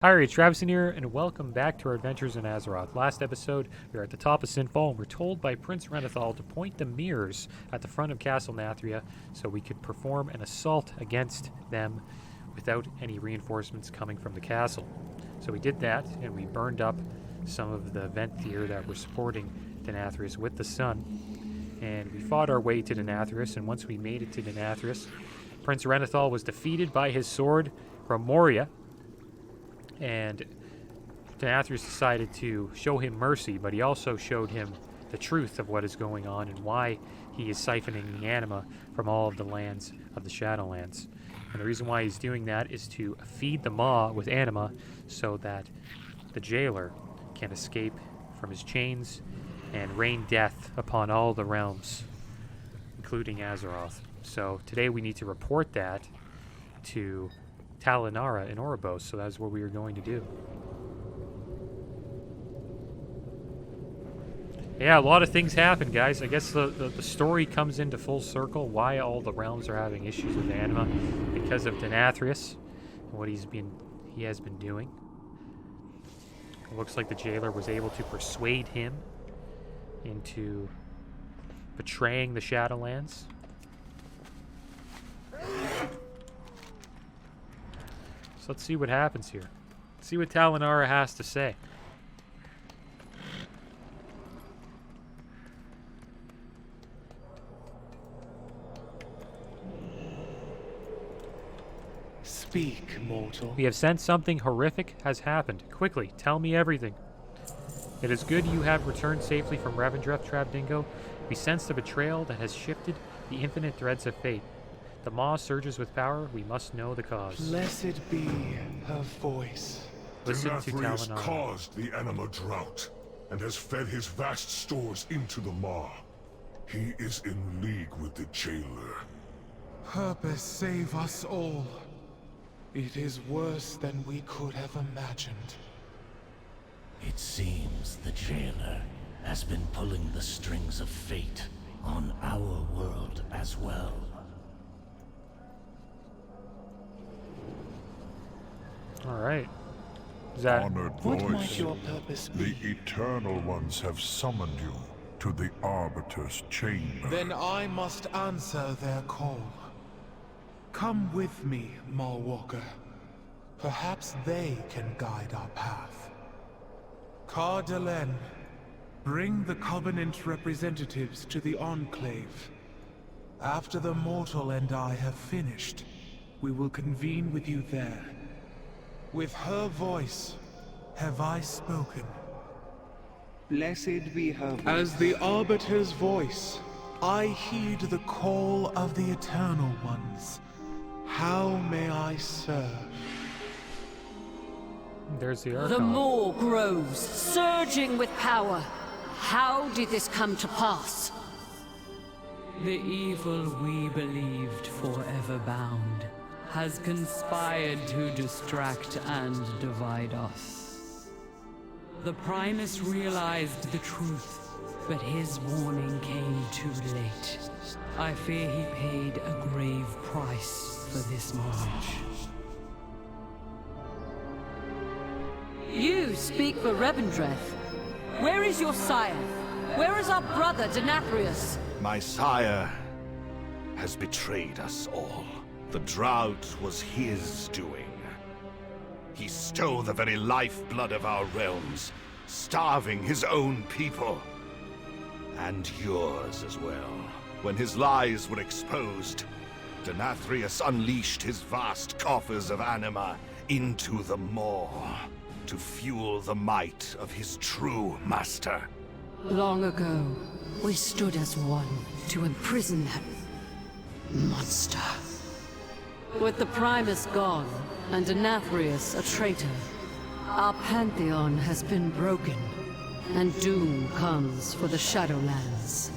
Hi, it's Travis here, and welcome back to our adventures in Azeroth. Last episode, we were at the top of Sinfall, and we're told by Prince Renethal to point the mirrors at the front of Castle Nathria so we could perform an assault against them without any reinforcements coming from the castle. So we did that, and we burned up some of the Venthyr that were supporting Denathrius with the sun, and we fought our way to Denathrius, and once we made it to Denathrius, Prince Renethal was defeated by his sword from Moria, and Denathrius decided to show him mercy, but he also showed him the truth of what is going on and why he is siphoning the anima from all of the lands of the Shadowlands. And the reason why he's doing that is to feed the maw with anima so that the jailer can escape from his chains and rain death upon all the realms, including Azeroth. So today we need to report that to Talinara in Oribos, so that's what we are going to do. Yeah, a lot of things happen, guys. I guess the story comes into full circle why all the realms are having issues with anima because of Denathrius and what he has been doing. It looks like the jailer was able to persuade him into betraying the Shadowlands. Let's see what happens here. See what Talinara has to say. Speak, mortal. We have sensed something horrific has happened. Quickly, tell me everything. It is good you have returned safely from Revendreth, Trabdingo. We sense the betrayal that has shifted the infinite threads of fate. The maw surges with power. We must know the cause. Blessed be her voice. Listen to Denathrius Talinara. caused the anima drought and has fed his vast stores into the maw. He is in league with the jailer. Purpose save us all. It is worse than we could have imagined. It seems the jailer has been pulling the strings of fate on our world as well. Alright. Is that... Honored What voice, might your purpose the be? Eternal Ones have summoned you to the Arbiter's chamber. Then I must answer their call. Come with me, Mawwalker. Perhaps they can guide our path. Cardelen, bring the Covenant representatives to the Enclave. After the mortal and I have finished, we will convene with you there. With her voice have I spoken. Blessed be her voice. As the Arbiter's voice, I heed the call of the Eternal Ones. How may I serve? There's the The Archon. maw grows, surging with power. How did this come to pass? The evil we believed forever bound has conspired to distract and divide us. The Primus realized the truth, but his warning came too late. I fear he paid a grave price for this knowledge. You speak for Revendreth. Where is your sire? Where is our brother Denathrius? My sire has betrayed us all. The drought was his doing. He stole the very lifeblood of our realms, starving his own people. And yours as well. When his lies were exposed, Denathrius unleashed his vast coffers of anima into the maw to fuel the might of his true master. Long ago, we stood as one to imprison that monster. With the Primus gone, and Denathrius a traitor, our pantheon has been broken, and doom comes for the Shadowlands.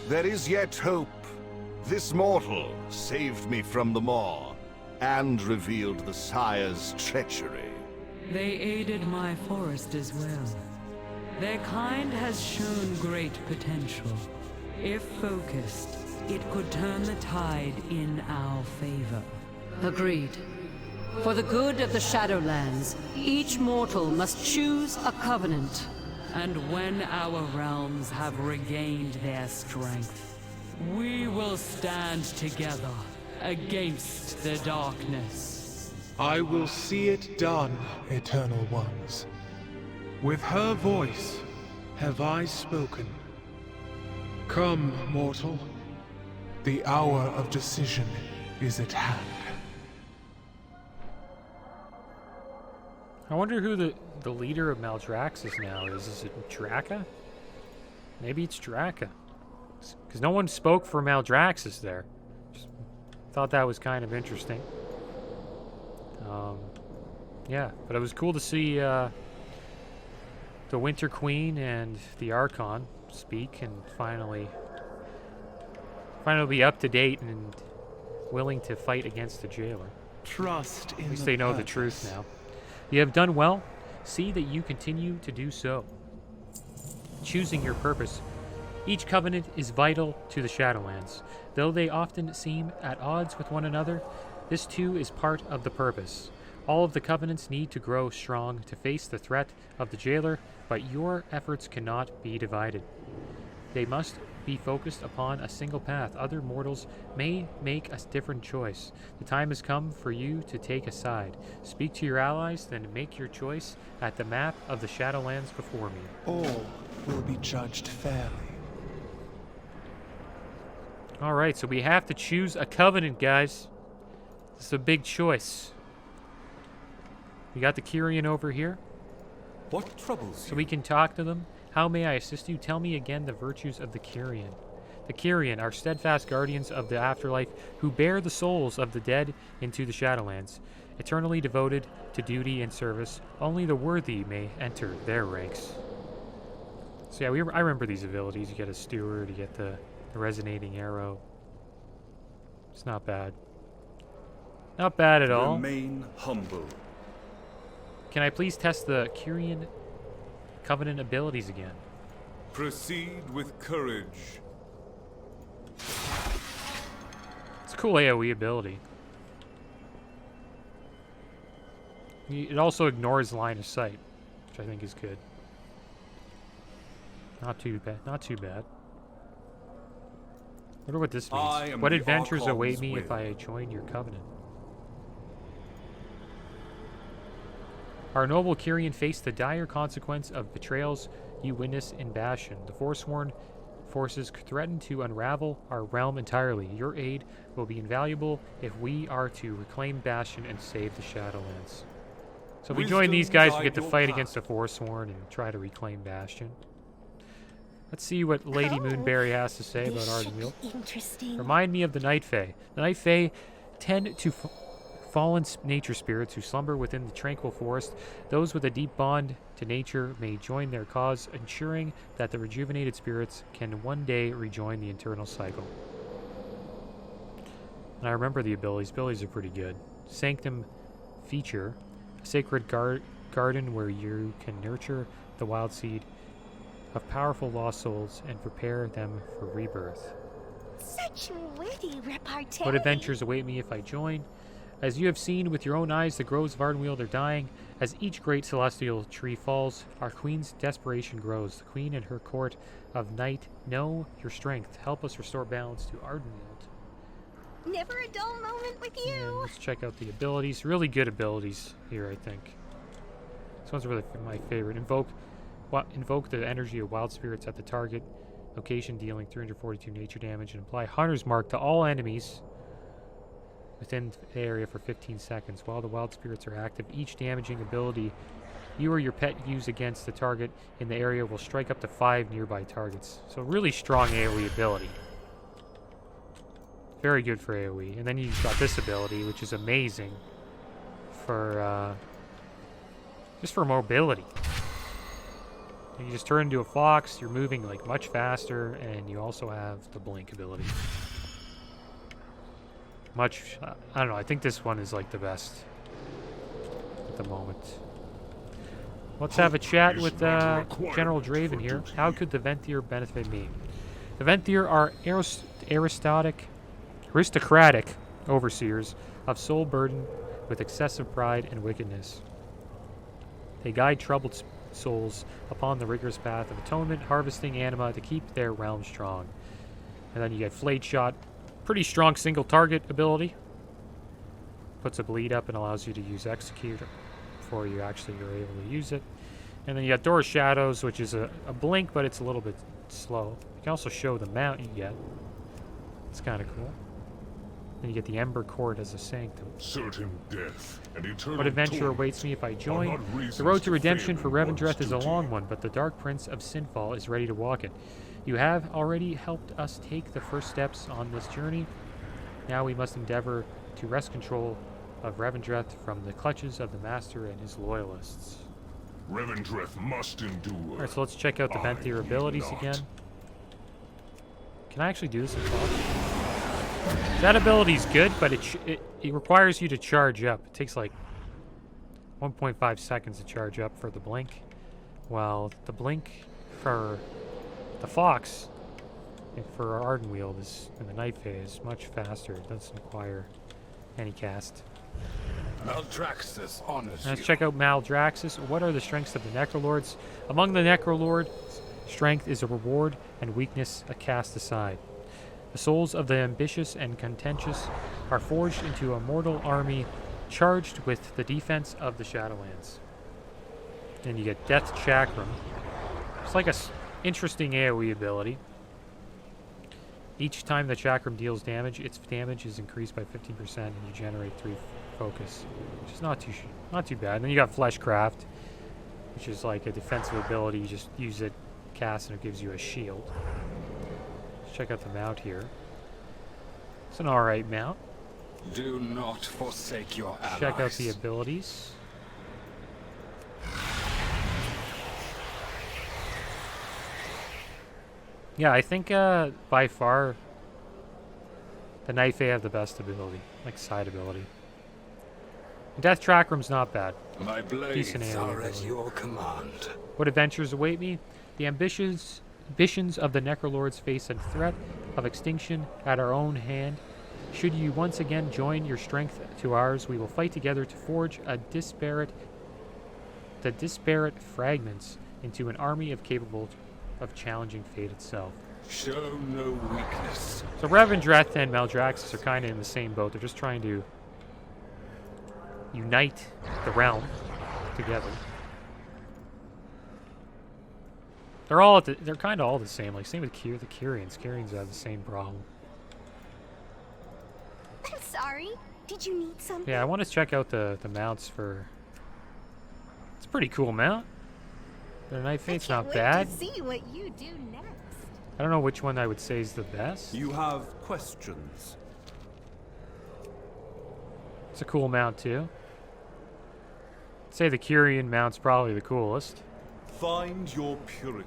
There is yet hope. This mortal saved me from the maw, and revealed the sire's treachery. They aided my forest as well. Their kind has shown great potential. If focused, it could turn the tide in our favor. Agreed. For the good of the Shadowlands, each mortal must choose a covenant. And when our realms have regained their strength, we will stand together against the darkness. I will see it done, Eternal Ones. With her voice have I spoken. Come, mortal. The hour of decision is at hand. I wonder who the leader of Maldraxxus now is. Is it Draka? Maybe it's Draka. Because no one spoke for Maldraxxus there. Just thought that was kind of interesting. Yeah, but it was cool to see the Winter Queen and the Archon speak and finally be up to date and willing to fight against the jailer. Trust in At least they know the truth now. You have done well. See that you continue to do so. Choosing your purpose. Each covenant is vital to the Shadowlands. Though they often seem at odds with one another, this too is part of the purpose. All of the covenants need to grow strong to face the threat of the jailer, but your efforts cannot be divided. They must be focused upon a single path. Other mortals may make a different choice. The time has come for you to take a side. Speak to your allies, then make your choice at the map of the Shadowlands before me. All will be judged fairly. Alright, so we have to choose a covenant, guys. This is a big choice. We got the Kyrian over here, What troubles so we can talk to them. How may I assist you? Tell me again the virtues of the Kyrian. The Kyrian are steadfast guardians of the afterlife who bear the souls of the dead into the Shadowlands. Eternally devoted to duty and service, only the worthy may enter their ranks. So yeah, I remember these abilities. You get a steward, you get the resonating arrow. It's not bad. Not bad at all. Remain humble. Can I please test the Kyrian Covenant abilities again? Proceed with courage. It's a cool AoE ability. It also ignores line of sight, which I think is good. Not too bad. Not too bad. Wonder what this means. What adventures await me if I join your covenant? Our noble Kyrian faced the dire consequence of betrayals you witnessed in Bastion. The Forsworn forces threaten to unravel our realm entirely. Your aid will be invaluable if we are to reclaim Bastion and save the Shadowlands. So if we join these guys, we get to fight against the Forsworn and try to reclaim Bastion. Let's see what Lady Moonberry has to say about Ardenweald. Interesting. Remind me of the Night Fae. The Night Fae tend to fallen nature spirits who slumber within the tranquil forest. Those with a deep bond to nature may join their cause, ensuring that the rejuvenated spirits can one day rejoin the eternal cycle. And I remember the abilities. Abilities are pretty good. Sanctum feature, a sacred garden where you can nurture the wild seed of powerful lost souls and prepare them for rebirth. Such witty repartee. What adventures await me if I join? As you have seen with your own eyes, the groves of Ardenweald are dying. As each great celestial tree falls, our queen's desperation grows. The queen and her court of night know your strength. Help us restore balance to Ardenweald. Never a dull moment with And you. let's check out the abilities. Really good abilities here, I think. This one's really my favorite. Invoke the energy of wild spirits at the target location, dealing 342 nature damage, and apply Hunter's Mark to all enemies within the area for 15 seconds. While the wild spirits are active, each damaging ability you or your pet use against the target in the area will strike up to 5 nearby targets. So really strong AoE ability. Very good for AoE. And then you've got this ability, which is amazing for just for mobility. You just turn into a fox, you're moving like much faster, and you also have the blink ability. I don't know, I think this one is like the best at the moment. Let's have a chat with General Draven here. How could the Venthyr benefit me? The Venthyr are aristocratic overseers of soul burden with excessive pride and wickedness. They guide troubled souls upon the rigorous path of atonement, harvesting anima to keep their realm strong. And then you get Flayed Shot, pretty strong single target ability. Puts a bleed up and allows you to use Execute before you actually are able to use it. And then you got Door of Shadows, which is a blink, but it's a little bit slow. You can also show the mount you get. It's kind of cool. Then you get the Ember Court as a sanctum. Certain death and eternal What adventure torment awaits me if I are join? not reasons The road to to redemption fail for in one's Revendreth is a duty. long one, but the Dark Prince of Sinfall is ready to walk it. You have already helped us take the first steps on this journey. Now we must endeavor to wrest control of Revendreth from the clutches of the Master and his loyalists. Revendreth must endure. Alright, so let's check out the I Venthyr will abilities not. again. Can I actually do this in talk? That ability's good, but it requires you to charge up. It takes like 1.5 seconds to charge up for the blink, while the blink for the Fox and for Ardenweald is in the Night Phase much faster. It doesn't require any cast. Maldraxxus honors Let's check out Maldraxxus. What are the strengths of the Necrolords? Among the Necrolords, strength is a reward and weakness a cast aside. The souls of the ambitious and contentious are forged into a mortal army charged with the defense of the Shadowlands. Then you get Death Chakram. It's like a interesting AoE ability. Each time the Chakram deals damage, its damage is increased by 15% and you generate 3 focus, which is not too bad. And then you got Fleshcraft, which is like a defensive ability. You just use it, cast, and it gives you a shield. Let's check out the mount here. It's an alright mount. Do not forsake your allies. Check out the abilities. Yeah, I think by far the Night Fae have the best ability, like side ability. Death Chakram's not bad. My Decent blades AoE are at ability. your command. What adventures await me? The ambitions of the Necrolords face a threat of extinction at our own hand. Should you once again join your strength to ours, we will fight together to forge the disparate fragments into an army capable of challenging fate itself. Show no weakness. So Revendreth and Maldraxxus are kind of in the same boat. They're just trying to unite the realm together. They're kind of all the same. Like same with the Kyrians. Kyrians have the same problem. I'm sorry. Did you need something? Yeah, I want to check out the mounts for. It's a pretty cool mount. The Night Fate's not bad. To see what you do next. I don't know which one I would say is the best. You have questions? It's a cool mount too. I'd say the Kyrian mount's probably the coolest. Find your purity.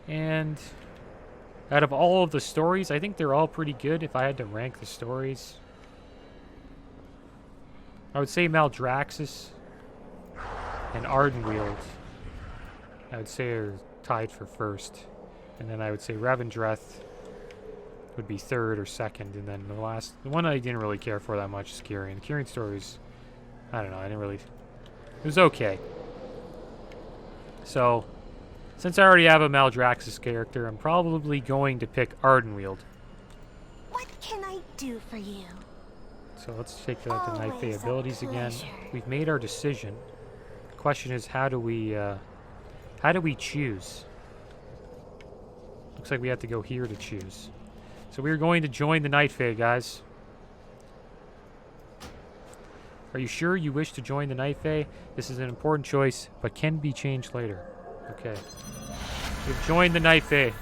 And out of all of the stories, I think they're all pretty good if I had to rank the stories. I would say Maldraxxus and Ardenweald, I would say are tied for first. And then I would say Revendreth would be third or second. And then the one I didn't really care for that much is Kyrian. The Kyrian stories, I don't know, it was okay. So, since I already have a Maldraxxus character, I'm probably going to pick Ardenweald. What can I do for you? So let's take out the Night Fae Always a abilities again. pleasure. We've made our decision. The question is, how do we choose? Looks like we have to go here to choose. So we're going to join the Night Fae, guys. Are you sure you wish to join the Night Fae? This is an important choice, but can be changed later. Okay. We've joined the Night Fae.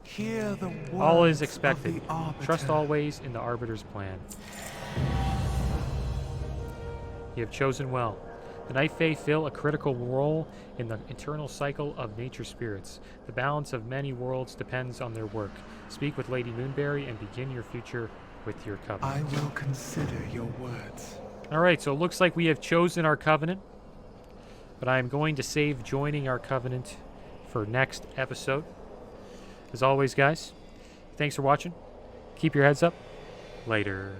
Hear the words All is of expected. the Arbiter. Trust always in the Arbiter's plan. You have chosen well. The Night Fae fill a critical role in the eternal cycle of nature spirits. The balance of many worlds depends on their work. Speak with Lady Moonberry and begin your future with your covenant. I will consider your words. Alright, so it looks like we have chosen our covenant. But I am going to save joining our covenant for next episode. As always, guys, thanks for watching. Keep your heads up. Later.